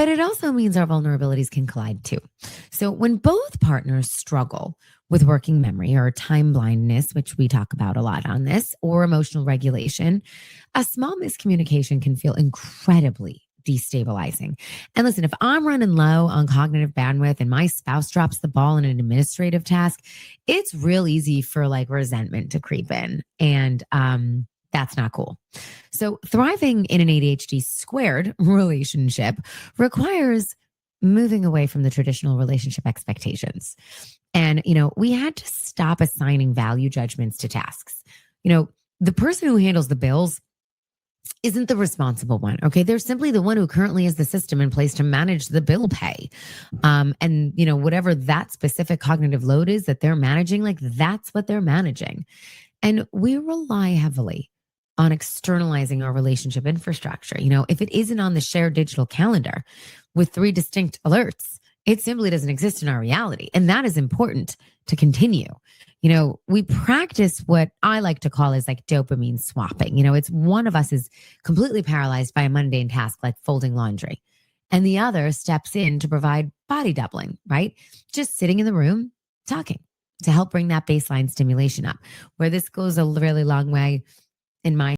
But it also means our vulnerabilities can collide too. So when both partners struggle with working memory or time blindness, which we talk about a lot on this, or emotional regulation, a small miscommunication can feel incredibly destabilizing. And listen, if I'm running low on cognitive bandwidth and my spouse drops the ball in an administrative task, it's real easy for like resentment to creep in. And that's not cool. So thriving in an ADHD squared relationship requires moving away from the traditional relationship expectations. And, we had to stop assigning value judgments to tasks. The person who handles the bills isn't the responsible one. Okay. They're simply the one who currently has the system in place to manage the bill pay. And whatever that specific cognitive load is that they're managing, like that's what they're managing. And we rely heavily on externalizing our relationship infrastructure. If it isn't on the shared digital calendar with 3 distinct alerts, it simply doesn't exist in our reality. And that is important to continue. We practice what I like to call is like dopamine swapping. It's one of us is completely paralyzed by a mundane task like folding laundry, and the other steps in to provide body doubling, right? Just sitting in the room talking to help bring that baseline stimulation up. Where this goes a really long way in my